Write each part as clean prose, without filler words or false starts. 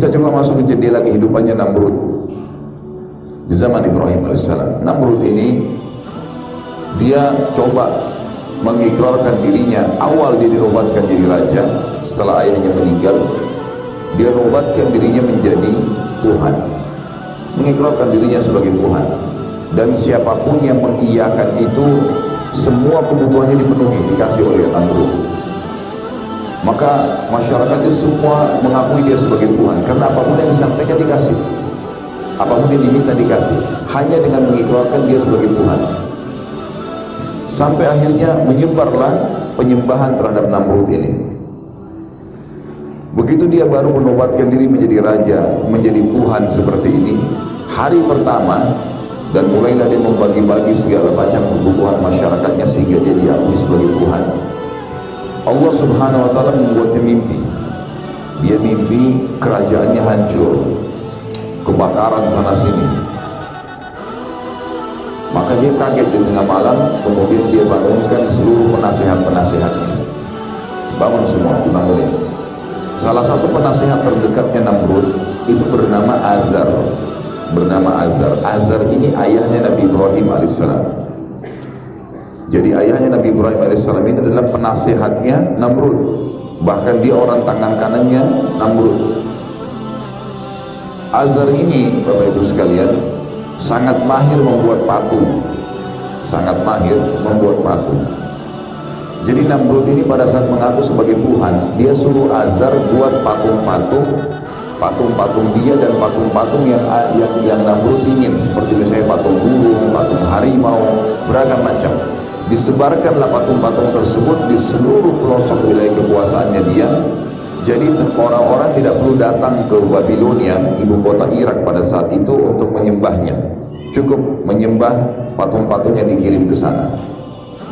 Kita coba masuk ke jendela kehidupannya Namrud di zaman Ibrahim alaihissalam. Namrud ini dia coba mengikrarkan dirinya. Awal dia dinobatkan jadi raja, setelah ayahnya meninggal dia nobatkan dirinya menjadi Tuhan, mengikrarkan dirinya sebagai Tuhan. Dan siapapun yang mengiyakan itu, semua kebutuhannya dipenuhi, dikasih oleh Namrud. Maka masyarakat itu semua mengakui dia sebagai Tuhan, karena apapun yang disampaikan dikasih, apapun yang diminta dikasih, hanya dengan mengikrarkan dia sebagai Tuhan. Sampai akhirnya menyebarlah penyembahan terhadap Namrud ini. Begitu dia baru menobatkan diri menjadi raja, menjadi Tuhan seperti ini, hari pertama, dan mulailah dia membagi-bagi segala macam kebutuhan masyarakatnya sehingga dia diakui sebagai Tuhan. Allah subhanahu wa ta'ala membuatnya mimpi. Dia mimpi kerajaannya hancur, kebakaran sana sini. Maka dia kaget di tengah malam, kemudian dia bangunkan seluruh penasehat-penasehatnya. Bangun semua, dibangunin. Salah satu penasehat terdekatnya Namrud itu bernama Azar. Azar ini ayahnya Nabi Ibrahim alaihissalam. Jadi ayahnya Nabi Ibrahim AS ini adalah penasehatnya Namrud. Bahkan dia orang tangan kanannya Namrud. Azar ini, Bapak Ibu sekalian, sangat mahir membuat patung. Jadi Namrud ini pada saat mengaku sebagai Tuhan, dia suruh Azar buat patung-patung dia dan patung-patung yang Namrud ingin, seperti misalnya patung burung, patung harimau, beragam macam. Disebarkanlah patung-patung tersebut di seluruh pelosok wilayah kekuasaannya dia. Jadi orang-orang tidak perlu datang ke Babilonia, ibu kota Irak pada saat itu, untuk menyembahnya. Cukup menyembah patung-patung yang dikirim ke sana.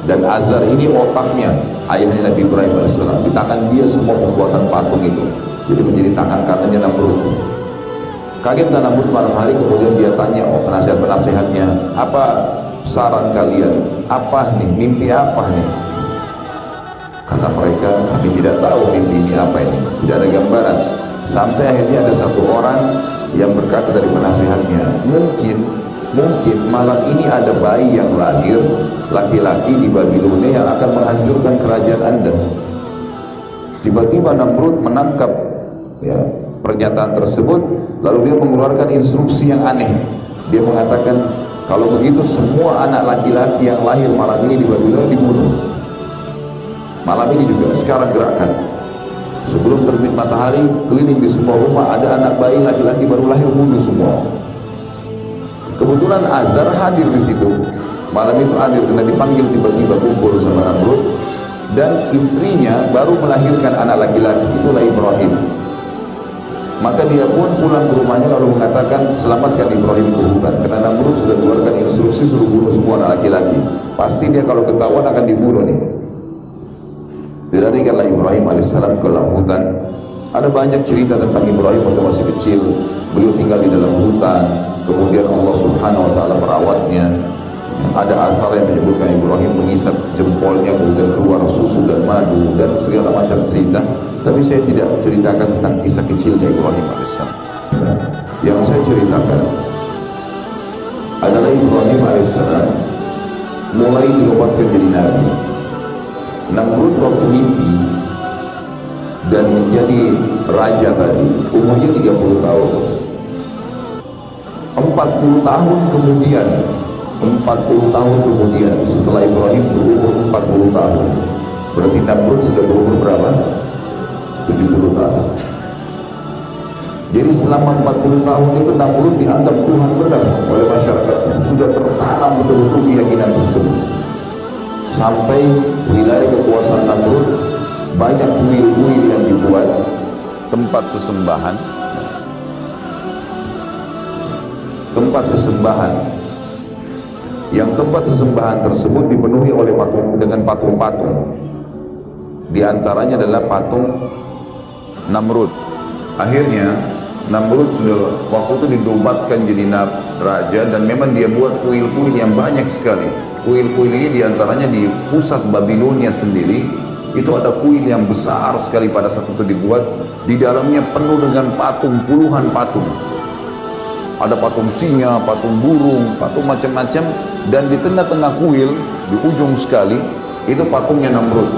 Dan Azar ini otaknya, ayahnya Nabi Ibrahim AS. Di tangan dia semua pembuatan patung itu. Jadi menjadi tangan kanannya Namrud. Kaget Namrud malam hari, kemudian dia tanya penasehat-penasehatnya, apa saran kalian? Apa nih? Mimpi apa nih? Kata mereka, kami tidak tahu mimpi ini apa ini. Tidak ada gambaran. Sampai akhirnya ada satu orang yang berkata dari penasehatnya, mungkin malam ini ada bayi yang lahir, laki-laki di Babilonia yang akan menghancurkan kerajaan Anda. Tiba-tiba Namrud menangkap pernyataan tersebut, lalu dia mengeluarkan instruksi yang aneh. Dia mengatakan, kalau begitu semua anak laki-laki yang lahir malam ini di Babilonia dibunuh. Malam ini juga, sekarang gerakan. Sebelum terbit matahari, keliling di semua rumah, ada anak bayi laki-laki baru lahir, bunuh semua. Kebetulan Azar hadir di situ. Malam itu hadir karena dipanggil tiba-tiba kumpul sama Namrud, dan istrinya baru melahirkan anak laki-laki, itulah Ibrahim. Maka dia pun pulang ke rumahnya lalu mengatakan, selamatkan Ibrahim ke hutan, karena Namrud sudah keluarkan instruksi suruh bunuh semua anak laki-laki. Pasti dia kalau ketahuan akan dibunuh nih. Dilarikanlah Ibrahim alaihissalam ke dalam hutan. Ada banyak cerita tentang Ibrahim waktu masih kecil. Beliau tinggal di dalam hutan, kemudian Allah subhanahu wa ta'ala merawatnya. Ada athar yang menyebutkan Ibrahim mengisap jempolnya, kemudian keluar susu dan madu dan segala macam cerita. Tapi saya tidak ceritakan tentang kisah kecilnya Ibrahim alaihissalam. Yang saya ceritakan adalah Ibrahim alaihissalam mulai dinobatkan jadi nabi. Namrud waktu mimpi dan menjadi raja tadi umurnya 30 tahun. 40 tahun kemudian setelah Ibrahim berumur 40 tahun, berarti Namrud sudah berumur berapa? 70 tahun. Jadi selama 40 tahun itu Namrud dianggap Tuhan benar oleh masyarakatnya. Sudah tertanam betul-betul keyakinan tersebut. Sampai wilayah kekuasaan Namrud banyak kuil-kuil yang dibuat, tempat sesembahan yang tempat sesembahan tersebut dipenuhi oleh dengan patung-patung. Di antaranya adalah patung Namrud. Akhirnya Namrud sudah waktu itu dinobatkan jadi raja, dan memang dia buat kuil-kuil yang banyak sekali. Kuil-kuil ini diantaranya di pusat Babilonia sendiri Itu ada kuil yang besar sekali pada saat itu dibuat, di dalamnya penuh dengan patung, puluhan patung. Ada patung singa, patung burung, patung macam-macam, dan di tengah-tengah kuil, di ujung sekali, itu patungnya Namrud.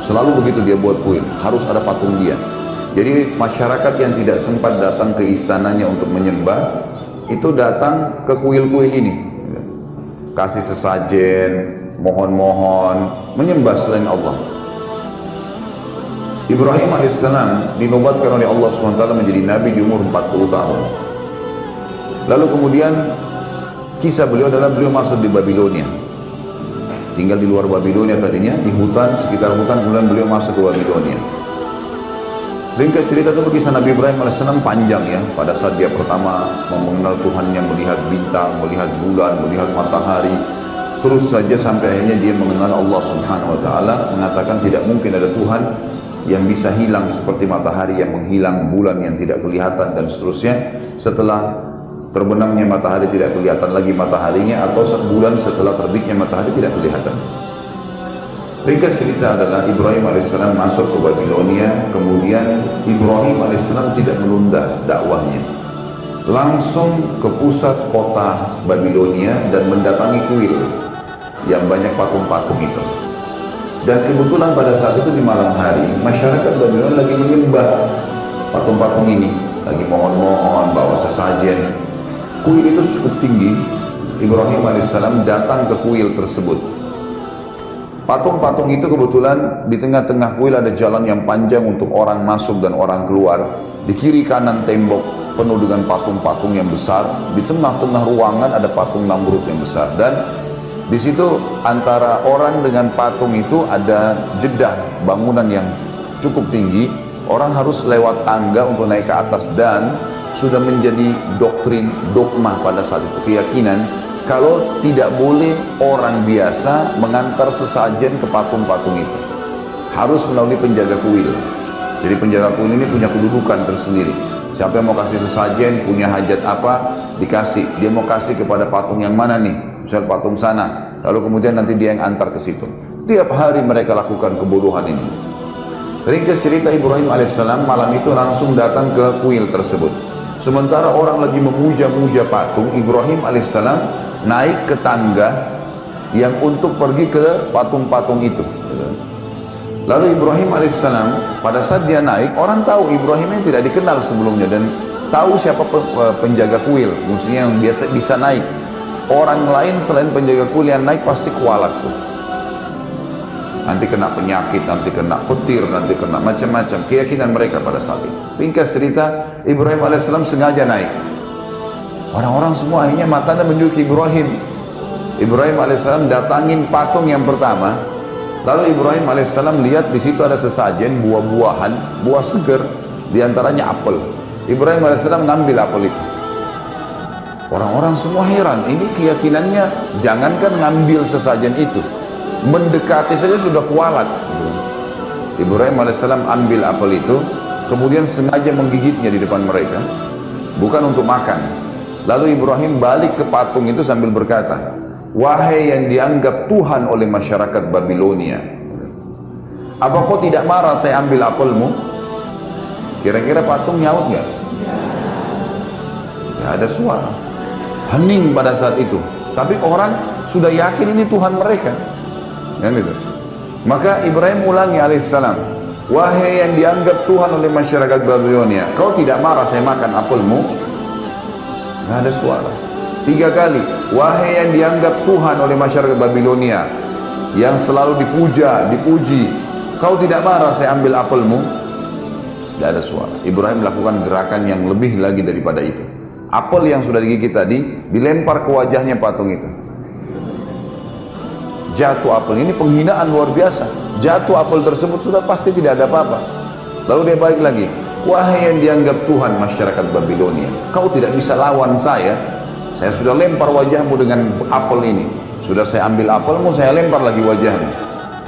Selalu begitu dia buat kuil, harus ada patung dia. Jadi masyarakat yang tidak sempat datang ke istananya untuk menyembah, itu datang ke kuil-kuil ini, kasih sesajen, mohon-mohon, menyembah selain Allah. Ibrahim alaihissalam dinobatkan oleh Allah SWT menjadi nabi di umur 40 tahun. Lalu kemudian kisah beliau adalah beliau masuk di Babilonia, tinggal di luar Babilonia tadinya, di hutan, sekitar hutan, kemudian beliau masuk ke Babilonia. Ringkas cerita itu kisah Nabi Ibrahim alaihissalam panjang ya. Pada saat dia pertama mengenal Tuhannya, melihat bintang, melihat bulan, melihat matahari, terus saja sampai akhirnya dia mengenal Allah Subhanahu wa taala, mengatakan tidak mungkin ada Tuhan yang bisa hilang seperti matahari yang menghilang, bulan yang tidak kelihatan, dan seterusnya. Setelah terbenamnya matahari tidak kelihatan lagi mataharinya, atau bulan setelah terbitnya matahari tidak kelihatan. Ringkas cerita adalah Ibrahim alaihissalam masuk ke Babilonia. Kemudian Ibrahim alaihissalam tidak menunda dakwahnya, langsung ke pusat kota Babilonia dan mendatangi kuil yang banyak patung-patung itu. Dan kebetulan pada saat itu di malam hari, masyarakat Babilonia lagi menyembah patung-patung ini, lagi mohon-mohon, bawa sesajen. Kuil itu cukup tinggi. Ibrahim alaihissalam datang ke kuil tersebut. Patung-patung itu kebetulan di tengah-tengah kuil ada jalan yang panjang untuk orang masuk dan orang keluar. Di kiri kanan tembok penuh dengan patung-patung yang besar. Di tengah-tengah ruangan ada patung Namrud yang besar. Dan di situ antara orang dengan patung itu ada jeda bangunan yang cukup tinggi. Orang harus lewat tangga untuk naik ke atas, dan sudah menjadi doktrin, dogma pada saat itu, keyakinan kalau tidak boleh orang biasa mengantar sesajen ke patung-patung itu, harus melalui penjaga kuil. Jadi penjaga kuil ini punya kedudukan tersendiri. Siapa yang mau kasih sesajen, punya hajat apa, dikasih. Dia mau kasih kepada patung yang mana nih? Misal patung sana, lalu kemudian nanti dia yang antar ke situ. Tiap hari mereka lakukan kebodohan ini. Ringkas cerita, Ibrahim alaihissalam malam itu langsung datang ke kuil tersebut. Sementara orang lagi memuja-muja patung, Ibrahim alaihissalam naik ke tangga yang untuk pergi ke patung-patung itu. Lalu Ibrahim alaihissalam pada saat dia naik, orang tahu Ibrahim ini tidak dikenal sebelumnya, dan tahu siapa penjaga kuil, musuhnya yang biasa bisa naik. Orang lain selain penjaga kuil yang naik pasti kualat tuh. Nanti kena penyakit, nanti kena petir, nanti kena macam-macam. Keyakinan mereka pada saat itu. Ringkas cerita, Ibrahim alaihissalam sengaja naik. Orang-orang semua akhirnya matanya menuju ke Ibrahim. Ibrahim alaihissalam datangin patung yang pertama. Lalu Ibrahim alaihissalam lihat di situ ada sesajen buah-buahan, buah segar, diantaranya apel. Ibrahim alaihissalam ngambil apel itu. Orang-orang semua heran, ini keyakinannya jangankan ngambil sesajen itu, mendekati saja sudah kualat. Ibrahim alaihissalam ambil apel itu, kemudian sengaja menggigitnya di depan mereka, bukan untuk makan. Lalu Ibrahim balik ke patung itu sambil berkata, wahai yang dianggap Tuhan oleh masyarakat Babilonia, apa kau tidak marah saya ambil apelmu? Kira-kira patung nyaut nggak? Nggak ada suara. Hening pada saat itu. Tapi orang sudah yakin ini Tuhan mereka. Kan itu. Maka Ibrahim ulangi alaihissalam, wahai yang dianggap Tuhan oleh masyarakat Babilonia, kau tidak marah saya makan apelmu? Nggak ada suara. 3 kali, wahai yang dianggap Tuhan oleh masyarakat Babilonia, yang selalu dipuja, dipuji, kau tidak marah saya ambil apelmu? Nggak ada suara. Ibrahim melakukan gerakan yang lebih lagi daripada itu. Apel yang sudah digigit tadi dilempar ke wajahnya patung itu. Jatuh apel, ini penghinaan luar biasa. Jatuh apel tersebut sudah pasti tidak ada apa-apa. Lalu dia balik lagi, wahai yang dianggap Tuhan masyarakat Babilonia, kau tidak bisa lawan saya. Saya sudah lempar wajahmu dengan apel ini. Sudah saya ambil apelmu, saya lempar lagi wajahmu.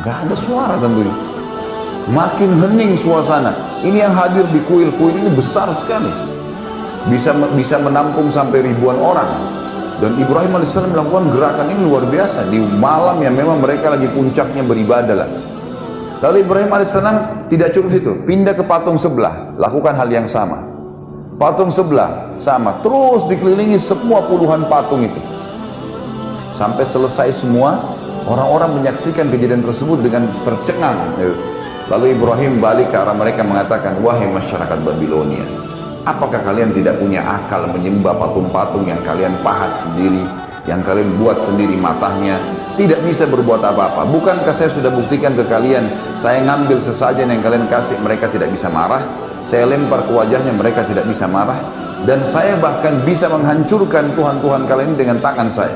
Gak ada suara tentunya. Makin hening suasana. Ini yang hadir di kuil-kuil ini besar sekali. Bisa menampung sampai ribuan orang. Dan Ibrahim alaihissalam melakukan gerakan ini luar biasa di malam yang memang mereka lagi puncaknya beribadah lah. Lalu Ibrahim alaihissalam tidak cukup situ, pindah ke patung sebelah, lakukan hal yang sama. Patung sebelah sama, terus dikelilingi semua puluhan patung itu. Sampai selesai semua, orang-orang menyaksikan kejadian tersebut dengan tercengang. Lalu Ibrahim balik ke arah mereka mengatakan, wahai masyarakat Babilonia, apakah kalian tidak punya akal menyembah patung-patung yang kalian pahat sendiri, yang kalian buat sendiri matanya, tidak bisa berbuat apa-apa? Bukankah saya sudah buktikan ke kalian, saya ngambil sesajen yang kalian kasih, mereka tidak bisa marah, saya lempar ke wajahnya, mereka tidak bisa marah, dan saya bahkan bisa menghancurkan Tuhan-Tuhan kalian dengan tangan saya.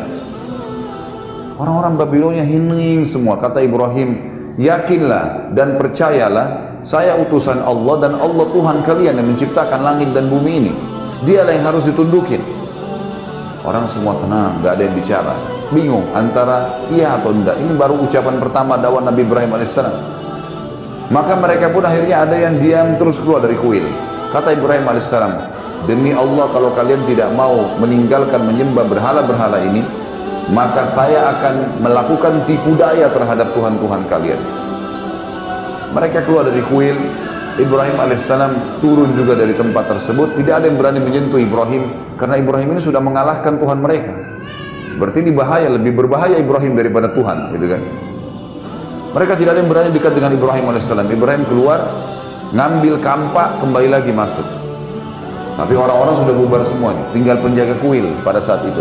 Orang-orang Babilonia hening semua. Kata Ibrahim, yakinlah dan percayalah, saya utusan Allah dan Allah Tuhan kalian yang menciptakan langit dan bumi ini, dialah yang harus ditundukin. Orang semua tenang, gak ada yang bicara, bingung antara iya atau tidak. Ini baru ucapan pertama dakwah Nabi Ibrahim alaihissalam. Maka mereka pun akhirnya ada yang diam terus keluar dari kuil. Kata Ibrahim alaihissalam, demi Allah, kalau kalian tidak mau meninggalkan menyembah berhala-berhala ini, maka saya akan melakukan tipu daya terhadap Tuhan-Tuhan kalian. Mereka keluar dari kuil. Ibrahim alaihissalam turun juga dari tempat tersebut. Tidak ada yang berani menyentuh Ibrahim, karena Ibrahim ini sudah mengalahkan Tuhan mereka. Berarti ini bahaya, lebih berbahaya Ibrahim daripada Tuhan, gitu kan? Mereka tidak ada yang berani dekat dengan Ibrahim alaihissalam. Ibrahim keluar, ngambil kampak, kembali lagi masuk. Tapi orang-orang sudah bubar semua nih, tinggal penjaga kuil pada saat itu.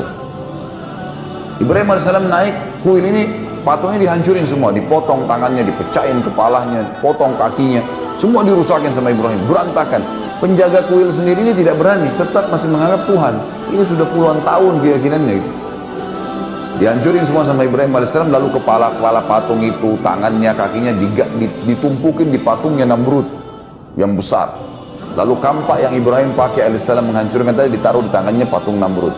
Ibrahim alaihissalam naik kuil ini, patungnya dihancurin semua, dipotong tangannya, dipecahin kepalanya, potong kakinya, semua dirusakin sama Ibrahim, berantakan. Penjaga kuil sendiri ini tidak berani, tetap masih menganggap Tuhan. Ini sudah puluhan tahun keyakinannya. Dihancurin semua sama Ibrahim alaihissalam. Lalu kepala-kepala patung itu, tangannya, kakinya ditumpukin di patungnya Namrud yang besar. Lalu kampak yang Ibrahim pakai alaihissalam menghancurkan tadi ditaruh di tangannya patung Namrud.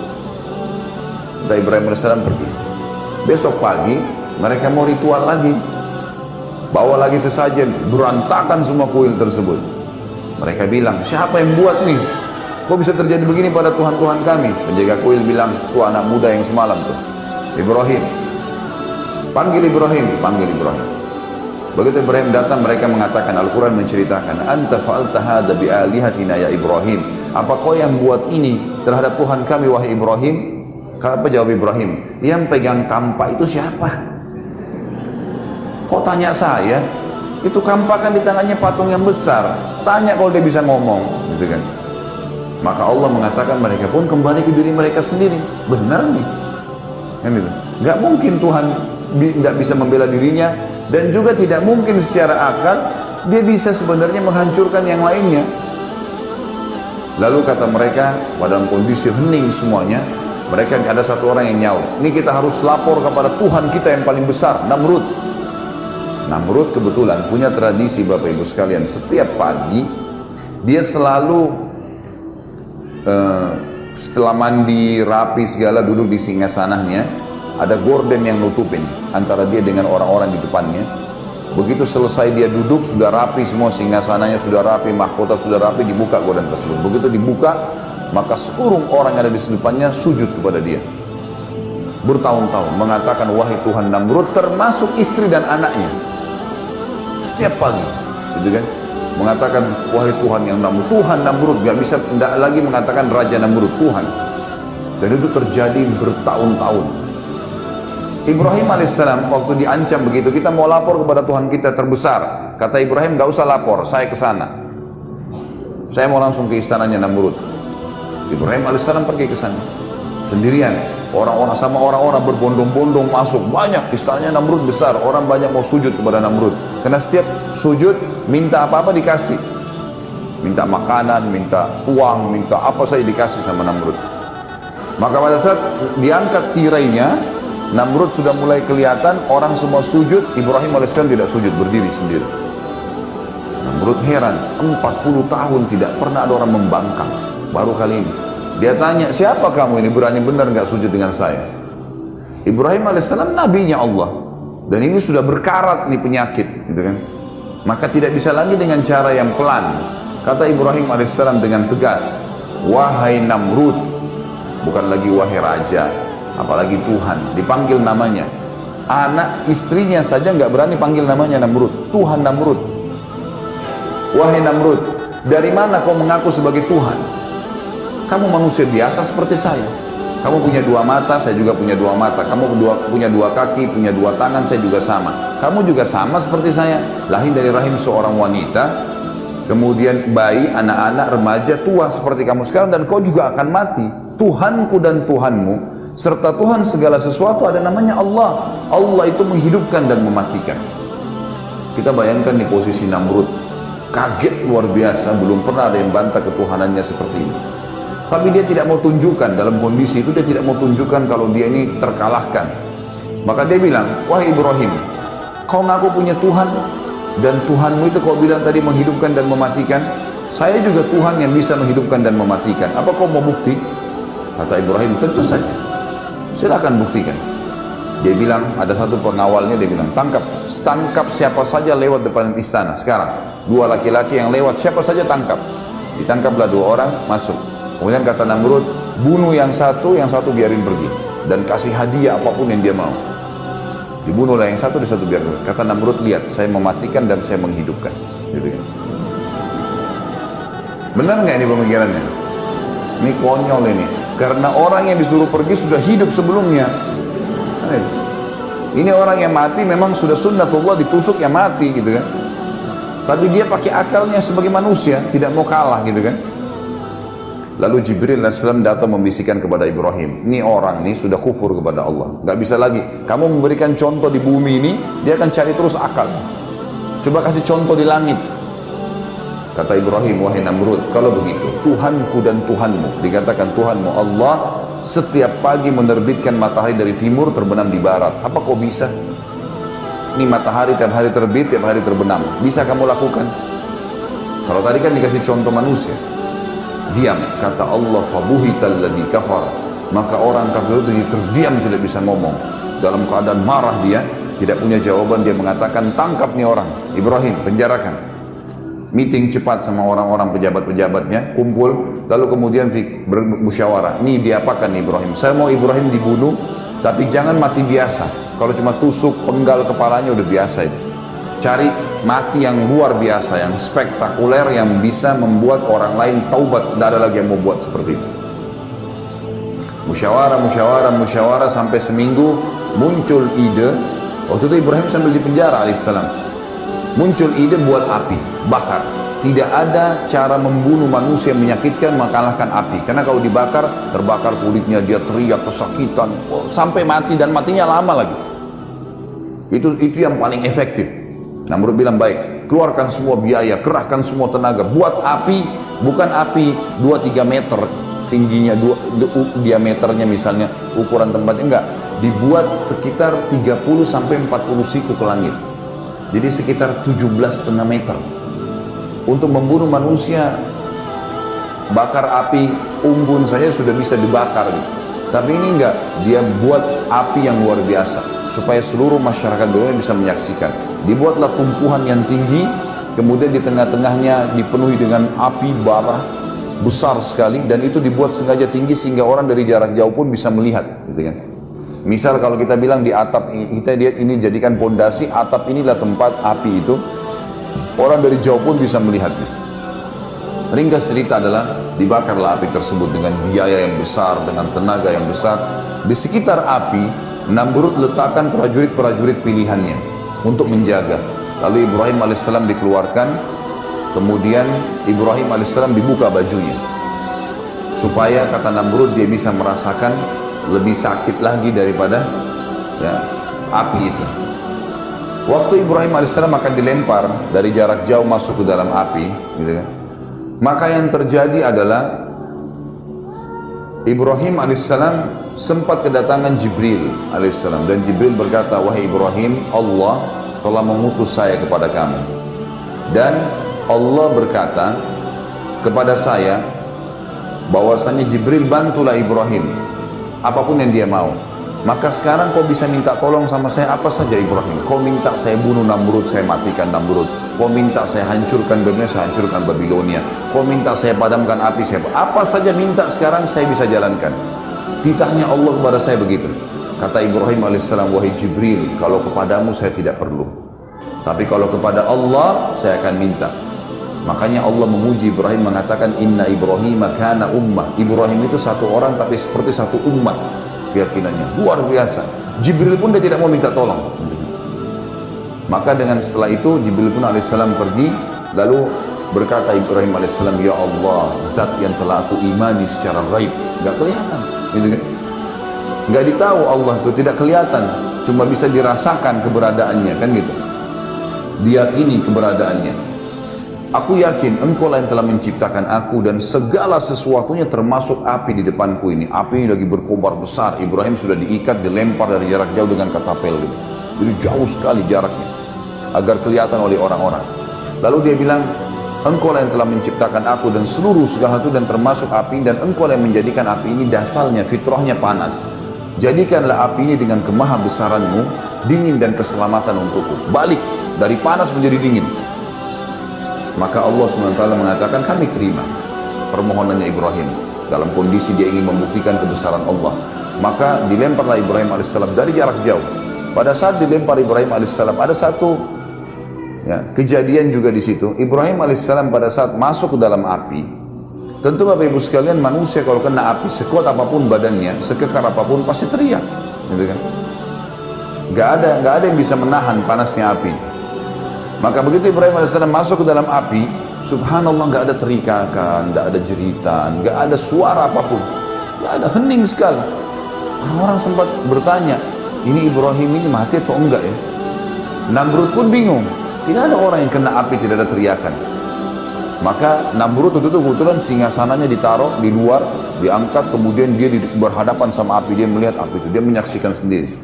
Dan Ibrahim alaihissalam pergi. Besok pagi mereka mau ritual lagi, bawa lagi sesajen, berantakan semua kuil tersebut. Mereka bilang, siapa yang buat nih? Kok bisa terjadi begini pada Tuhan-Tuhan kami? Penjaga kuil bilang, itu anak muda yang semalam tuh, Ibrahim. Panggil Ibrahim, panggil Ibrahim. Begitu Ibrahim datang, mereka mengatakan, Al-Quran menceritakan, anta fa'alta hadha bi'alihatina ya Ibrahim. Apa kau yang buat ini terhadap Tuhan kami, wahai Ibrahim? Apa jawab Ibrahim? Yang pegang kampak itu siapa? Kok tanya saya? Itu kampak kan di tangannya patung yang besar. Tanya kalau dia bisa ngomong, gitu kan? Maka Allah mengatakan mereka pun kembali ke diri mereka sendiri. Benar nih, kan itu. Gak mungkin Tuhan tidak bisa membela dirinya, dan juga tidak mungkin secara akal dia bisa sebenarnya menghancurkan yang lainnya. Lalu kata mereka, pada kondisi hening semuanya, mereka ada satu orang yang nyaut, ini kita harus lapor kepada Tuhan kita yang paling besar, Namrud. Namrud kebetulan punya tradisi, Bapak Ibu sekalian, setiap pagi dia selalu setelah mandi rapi segala, duduk di singgasananya, ada gorden yang nutupin antara dia dengan orang-orang di depannya. Begitu selesai dia duduk, sudah rapi semua, singgasananya sudah rapi, mahkota sudah rapi, dibuka gorden tersebut. Begitu dibuka, maka sekurung orang yang ada di depannya sujud kepada dia bertahun-tahun, mengatakan, wahai Tuhan Namrud, termasuk istri dan anaknya. Setiap pagi, gitu kan, mengatakan, wahai Tuhan yang Namrud. Tuhan Namrud, gak bisa, tidak lagi mengatakan Raja Namrud, Tuhan. Dan itu terjadi bertahun-tahun. Ibrahim alaihissalam waktu diancam begitu, kita mau lapor kepada Tuhan kita terbesar. Kata Ibrahim, gak usah lapor, saya ke sana. Saya mau langsung ke istananya Namrud. Ibrahim alaihissalam pergi ke sana sendirian. Orang-orang sama orang-orang berbondong-bondong masuk, banyak, istananya Namrud besar, orang banyak mau sujud kepada Namrud. Karena setiap sujud minta apa-apa dikasih, minta makanan, minta uang, minta apa saja dikasih sama Namrud. Maka pada saat diangkat tirainya, Namrud sudah mulai kelihatan, orang semua sujud, Ibrahim alaihissalam tidak sujud, berdiri sendiri. Namrud heran, 40 tahun tidak pernah ada orang membangkang, baru kali ini. Dia tanya, siapa kamu ini, berani benar nggak sujud dengan saya? Ibrahim alaihissalam nabinya Allah, dan ini sudah berkarat nih penyakit, gitu kan? Maka tidak bisa lagi dengan cara yang pelan. Kata Ibrahim alaihissalam dengan tegas, wahai Namrud, bukan lagi wahai raja, apalagi Tuhan, dipanggil namanya. Anak istrinya saja nggak berani panggil namanya Namrud. Tuhan Namrud. Wahai Namrud, dari mana kau mengaku sebagai Tuhan? Kamu manusia biasa seperti saya. Kamu punya dua mata, saya juga punya dua mata. Kamu punya dua kaki, punya dua tangan, saya juga sama. Kamu juga sama seperti saya. Lahir dari rahim seorang wanita, kemudian bayi, anak-anak, remaja, tua seperti kamu sekarang, dan kau juga akan mati. Tuhanku dan Tuhanmu, serta Tuhan segala sesuatu ada namanya Allah. Allah itu menghidupkan dan mematikan. Kita bayangkan di posisi Namrud, kaget luar biasa, belum pernah ada yang bantah ketuhanannya seperti ini. Tapi dia tidak mau tunjukkan, dalam kondisi itu dia tidak mau tunjukkan kalau dia ini terkalahkan. Maka dia bilang, wahai Ibrahim, kau ngaku punya Tuhan, dan Tuhanmu itu kau bilang tadi menghidupkan dan mematikan. Saya juga Tuhan yang bisa menghidupkan dan mematikan. Apa kau mau bukti? Kata Ibrahim, tentu saja. Silakan buktikan. Dia bilang, ada satu pengawalnya, dia bilang, tangkap siapa saja lewat depan istana sekarang. Dua laki-laki yang lewat, siapa saja tangkap. Ditangkaplah dua orang, masuk. Kemudian kata Namrud, bunuh yang satu biarin pergi. Dan kasih hadiah apapun yang dia mau. Dibunuhlah yang satu biarin pergi. Kata Namrud, lihat, saya mematikan dan saya menghidupkan. Gitu kan. Benar nggak ini pemikirannya? Ini konyol ini. Karena orang yang disuruh pergi sudah hidup sebelumnya. Ini orang yang mati memang sudah sunnatullah, ditusuk ya mati gitu kan. Tapi dia pakai akalnya sebagai manusia, tidak mau kalah gitu kan. Lalu Jibril AS datang membisikkan kepada Ibrahim, ini orang nih sudah kufur kepada Allah, nggak bisa lagi. Kamu memberikan contoh di bumi ini, dia akan cari terus akal. Coba kasih contoh di langit. Kata Ibrahim, wahai Namrud, kalau begitu Tuhanku dan Tuhanmu, dikatakan Tuhanmu Allah, setiap pagi menerbitkan matahari dari timur terbenam di barat. Apa kau bisa? Ini matahari tiap hari terbit, tiap hari terbenam. Bisa kamu lakukan? Kalau tadi kan dikasih contoh manusia. Diam, kata Allah, fabuhital ladzi kafar. Maka orang kafir itu terdiam, tidak bisa ngomong. Dalam keadaan marah dia, tidak punya jawaban, dia mengatakan, tangkap nih orang, Ibrahim, penjarakan. Meeting cepat sama orang-orang pejabat-pejabatnya, kumpul, lalu kemudian bermusyawarah. Nih diapakan nih Ibrahim? Saya mau Ibrahim dibunuh, tapi jangan mati biasa. Kalau cuma tusuk, penggal kepalanya udah biasa itu. Cari mati yang luar biasa, yang spektakuler, yang bisa membuat orang lain taubat. Tidak ada lagi yang mau buat seperti itu. Musyawarah sampai seminggu muncul ide. Waktu itu Ibrahim sambil di penjara alaihissalam. Muncul ide buat api, bakar. Tidak ada cara membunuh manusia yang menyakitkan mengalahkan api. Karena kalau dibakar, terbakar kulitnya, dia teriak kesakitan sampai mati, dan matinya lama lagi. Itu yang paling efektif. Namrud bilang, baik, keluarkan semua biaya, kerahkan semua tenaga, buat api, bukan api 2-3 meter tingginya, diameternya misalnya, ukuran tempatnya, enggak, dibuat sekitar 30-40 siku ke langit. Jadi sekitar 17,5 meter. Untuk membunuh manusia, bakar api unggun saja sudah bisa dibakar gitu. Tapi ini enggak, dia buat api yang luar biasa supaya seluruh masyarakat dunia bisa menyaksikan. Dibuatlah tumpuhan yang tinggi, kemudian di tengah-tengahnya dipenuhi dengan api bara besar sekali, dan itu dibuat sengaja tinggi sehingga orang dari jarak jauh pun bisa melihat, gitu kan. Misal kalau kita bilang di atap, kita lihat ini jadikan pondasi, atap inilah tempat api itu, orang dari jauh pun bisa melihatnya. Ringkas cerita adalah dibakarlah api tersebut dengan biaya yang besar, dengan tenaga yang besar. Di sekitar api, Namrud letakkan prajurit-prajurit pilihannya untuk menjaga. Lalu Ibrahim alaihissalam dikeluarkan, kemudian Ibrahim alaihissalam dibuka bajunya supaya, kata Namrud, dia bisa merasakan lebih sakit lagi daripada api itu. Waktu Ibrahim alaihissalam akan dilempar dari jarak jauh masuk ke dalam api, gitu kan, maka yang terjadi adalah Ibrahim alaihissalam sempat kedatangan Jibril alaihissalam, dan Jibril berkata, wahai Ibrahim, Allah telah mengutus saya kepada kamu, dan Allah berkata kepada saya bahwasanya Jibril bantulah Ibrahim apapun yang dia mau. Maka sekarang kau bisa minta tolong sama saya apa saja Ibrahim. Kau minta saya bunuh Namrud, saya matikan Namrud. Kau minta saya hancurkan Babilonia, saya hancurkan Babilonia. Kau minta saya padamkan api, saya apa saja minta sekarang saya bisa jalankan. Titahnya Allah kepada saya begitu. Kata Ibrahim alaihissalam, wahai Jibril, kalau kepadamu saya tidak perlu, tapi kalau kepada Allah saya akan minta. Makanya Allah memuji Ibrahim mengatakan, inna Ibrahim kana ummah. Ibrahim itu satu orang tapi seperti satu umat keyakinannya, luar biasa. Jibril pun dia tidak mau minta tolong. Maka dengan setelah itu Jibril pun alaihissalam pergi, lalu berkata Ibrahim alaihissalam, ya Allah, zat yang telah aku imani secara gaib, nggak kelihatan, gitu kan? Nggak ditahu Allah itu, tidak kelihatan, cuma bisa dirasakan keberadaannya, kan gitu. Diyakini keberadaannya. Aku yakin engkau lah yang telah menciptakan aku dan segala sesuatunya termasuk api di depanku ini. Api ini lagi berkobar besar. Ibrahim sudah diikat, dilempar dari jarak jauh dengan katapel gitu. Jadi jauh sekali jaraknya agar kelihatan oleh orang-orang. Lalu dia bilang, engkau lah yang telah menciptakan aku dan seluruh segala itu dan termasuk api, dan engkau lah yang menjadikan api ini dasarnya, fitrahnya panas. Jadikanlah api ini dengan kemahabesaranmu dingin dan keselamatan untukku. Balik dari panas menjadi dingin. Maka Allah SWT mengatakan, kami terima permohonannya Ibrahim. Dalam kondisi dia ingin membuktikan kebesaran Allah, maka dilemparlah Ibrahim alaihissalam dari jarak jauh. Pada saat dilempar Ibrahim alaihissalam, ada satu kejadian juga di situ. Ibrahim alaihissalam pada saat masuk ke dalam api, tentu Bapak Ibu sekalian, manusia kalau kena api, sekuat apapun badannya, sekekar apapun, pasti teriak, gitu kan? Gak ada yang bisa menahan panasnya api. Maka begitu Ibrahim AS masuk ke dalam api, subhanallah, gak ada teriakan, gak ada jeritan, gak ada suara apapun, gak ada, hening sekali. Orang-orang sempat bertanya, ini Ibrahim ini mati atau enggak ya? Namrud pun bingung, tidak ada orang yang kena api tidak ada teriakan. Maka Namrud itu kebetulan singgasananya ditaruh di luar, diangkat, kemudian dia berhadapan sama api, dia melihat api itu, dia menyaksikan sendiri,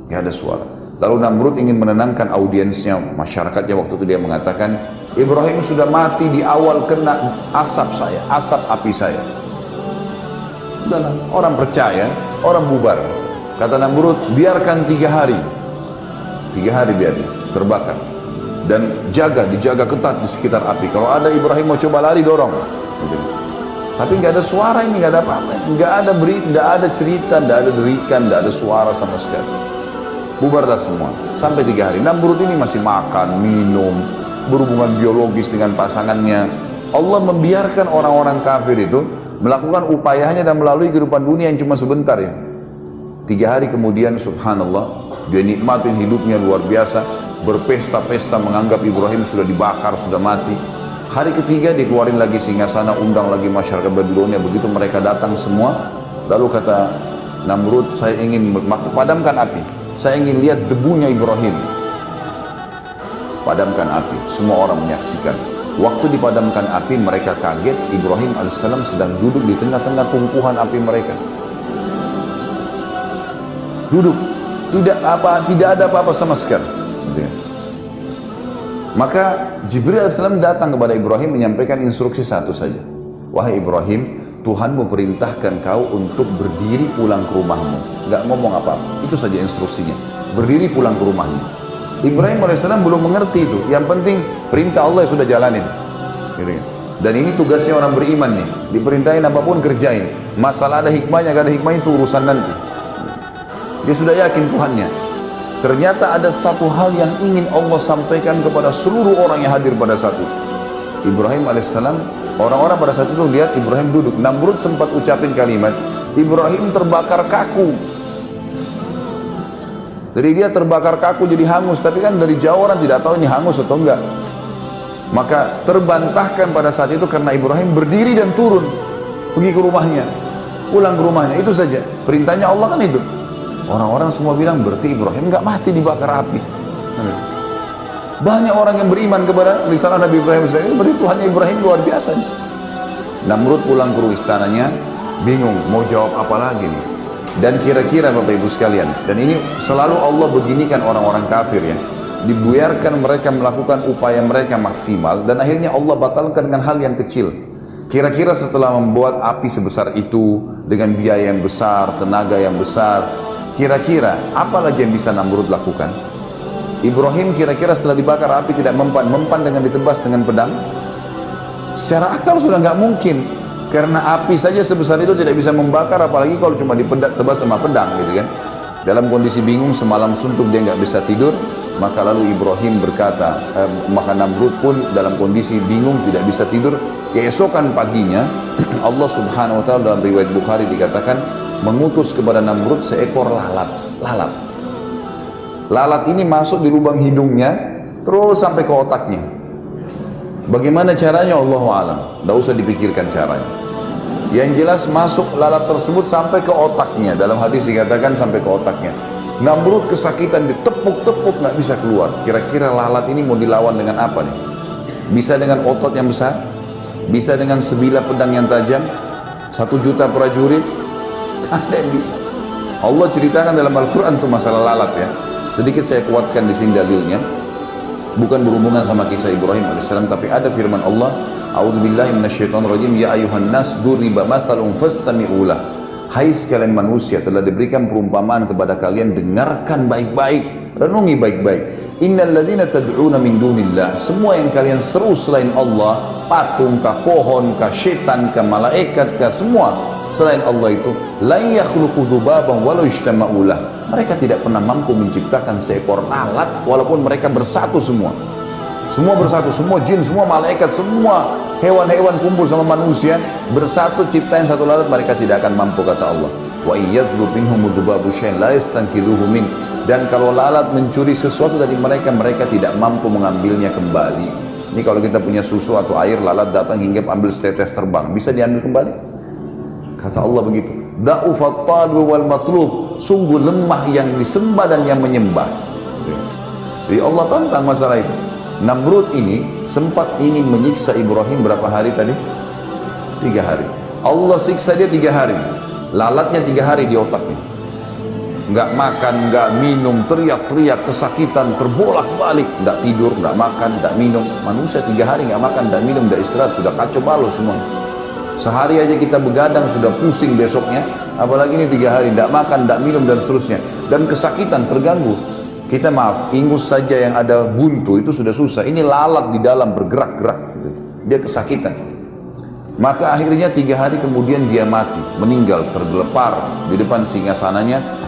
gak ada suara. Lalu Namrud ingin menenangkan audiensnya, masyarakatnya, waktu itu dia mengatakan, Ibrahim sudah mati di awal kena asap saya, asap api saya. Udahlah, orang percaya, orang bubar. Kata Namrud, biarkan 3 hari. 3 hari biarin, terbakar. Dan dijaga ketat di sekitar api. Kalau ada Ibrahim mau coba lari, dorong. Tapi nggak ada suara ini, nggak ada apa-apa. Nggak ada berita, nggak ada cerita, nggak ada derikan, nggak ada suara sama sekali. Bubarlah semua sampai 3 hari. Namrud ini masih makan, minum, berhubungan biologis dengan pasangannya. Allah membiarkan orang-orang kafir itu melakukan upayanya dan melalui kehidupan dunia yang cuma sebentar ya. 3 hari kemudian, subhanallah, dia nikmatin hidupnya luar biasa, berpesta-pesta menganggap Ibrahim sudah dibakar, sudah mati. Hari ketiga dikeluarin lagi singgasana, undang lagi masyarakat Babilonia. Begitu mereka datang semua, lalu kata Namrud, saya ingin padamkan api. Saya ingin lihat debunya Ibrahim. Padamkan api, semua orang menyaksikan. Waktu dipadamkan api, mereka kaget. Ibrahim alaihissalam sedang duduk di tengah-tengah tumpuhan api mereka. Duduk, tidak ada apa-apa sama sekali. Maka Jibril alaihissalam datang kepada Ibrahim menyampaikan instruksi satu saja. Wahai Ibrahim, Tuhanmu perintahkan kau untuk berdiri pulang ke rumahmu. Gak ngomong apa-apa, itu saja instruksinya. Berdiri pulang ke rumahmu. Ibrahim alaihissalam belum mengerti itu. Yang penting perintah Allah sudah jalanin. Dan ini tugasnya orang beriman nih. Diperintahin apapun kerjain. Masalah ada hikmahnya, gak ada hikmahnya, itu urusan nanti. Dia sudah yakin Tuhannya. Ternyata ada satu hal yang ingin Allah sampaikan kepada seluruh orang yang hadir pada saat itu. Ibrahim alaihissalam, orang-orang pada saat itu lihat Ibrahim duduk. Namrud sempat ucapin kalimat, Ibrahim terbakar kaku. Jadi dia terbakar kaku, jadi hangus. Tapi kan dari jauh orang tidak tahu ini hangus atau enggak. Maka terbantahkan pada saat itu karena Ibrahim berdiri dan turun, pergi ke rumahnya, pulang ke rumahnya. Itu saja perintahnya Allah kan itu. Orang-orang semua bilang, berarti Ibrahim enggak mati dibakar api. Banyak orang yang beriman kepada risalah Nabi Ibrahim. Berarti Tuhannya Ibrahim luar biasa. Namrud pulang ke istananya, bingung mau jawab apa lagi nih. Dan kira-kira Bapak Ibu sekalian, dan ini selalu Allah beginikan orang-orang kafir ya, dibiarkan mereka melakukan upaya mereka maksimal, dan akhirnya Allah batalkan dengan hal yang kecil. Kira-kira setelah membuat api sebesar itu dengan biaya yang besar, tenaga yang besar, kira-kira apa lagi yang bisa Namrud lakukan? Ibrahim kira-kira setelah dibakar api tidak mempan dengan ditebas dengan pedang? Secara akal sudah nggak mungkin, karena api saja sebesar itu tidak bisa membakar, apalagi kalau cuma ditebas sama pedang gitu kan. Dalam kondisi bingung, semalam suntuk dia nggak bisa tidur, maka lalu Ibrahim berkata, maka Namrud pun dalam kondisi bingung tidak bisa tidur. Keesokan paginya Allah Subhanahu wa taala dalam riwayat Bukhari dikatakan mengutus kepada Namrud seekor lalat. Lalat ini masuk di lubang hidungnya terus sampai ke otaknya. Bagaimana caranya Allahu a'lam, tidak usah dipikirkan caranya. Yang jelas masuk lalat tersebut sampai ke otaknya. Dalam hadis dikatakan sampai ke otaknya. Namrud kesakitan, ditepuk-tepuk nggak bisa keluar. Kira-kira lalat ini mau dilawan dengan apa nih? Bisa dengan otot yang besar? Bisa dengan sebilah pedang yang tajam? 1 juta prajurit? Ada yang bisa. Allah ceritakan dalam Al-Quran itu masalah lalat ya. Sedikit saya kuatkan di sini dalilnya. Bukan berhubungan sama kisah Ibrahim alaihissalam, tapi ada firman Allah, A'udzubillahi minasyaitonirrajim, ya ayuhan nas duriba mathalun fastami'u lah. Hai sekalian manusia, telah diberikan perumpamaan kepada kalian, dengarkan baik-baik, renungi baik-baik. Innal ladzina tad'una min dunillah, semua yang kalian seru selain Allah, patung kah, pohon kah, setan kah, malaikat kah, semua selain Allah itu, la yakhluqu dzubaban walau ijtama'u lah. Mereka tidak pernah mampu menciptakan seekor lalat walaupun mereka bersatu semua. Semua bersatu, semua jin, semua malaikat, semua hewan-hewan kumpul sama manusia bersatu ciptain satu lalat, mereka tidak akan mampu, kata Allah. Wa iyyadlub minhum dzubabu syai'an la yastanqidhuhu min. Dan kalau lalat mencuri sesuatu dari mereka, mereka tidak mampu mengambilnya kembali. Ini kalau kita punya susu atau air, lalat datang hingga ambil setetes terbang, bisa diambil kembali? Kata Allah begitu. Da'ufat talib wal matlub, sungguh lemah yang disembah dan yang menyembah. Jadi Allah tantang masalah itu. Namrud ini sempat ingin menyiksa Ibrahim berapa hari tadi? 3 hari. Allah siksa dia 3 hari. Lalatnya 3 hari di otaknya. Nggak makan, nggak minum, teriak-teriak, kesakitan, terbolak-balik, nggak tidur, nggak makan, nggak minum. Manusia 3 hari nggak makan, nggak minum, nggak istirahat, sudah kacau balau semua. Sehari aja kita begadang sudah pusing besoknya, apalagi ini 3 hari tidak makan, tidak minum dan seterusnya, dan kesakitan, terganggu. Kita maaf, ingus saja yang ada buntu itu sudah susah, ini lalat di dalam bergerak-gerak, dia kesakitan. Maka akhirnya 3 hari kemudian dia mati, meninggal tergelepar di depan singgasananya.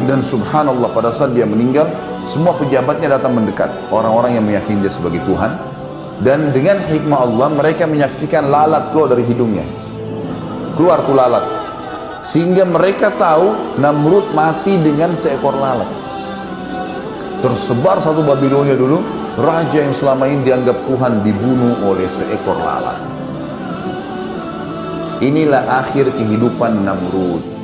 Dan subhanallah, pada saat dia meninggal, semua pejabatnya datang mendekat, orang-orang yang meyakini dia sebagai Tuhan. Dan dengan hikmah Allah, mereka menyaksikan lalat keluar dari hidungnya. Keluar tuh lalat. Sehingga mereka tahu Namrud mati dengan seekor lalat. Tersebar satu Babilonia dulu, raja yang selama ini dianggap Tuhan dibunuh oleh seekor lalat. Inilah akhir kehidupan Namrud.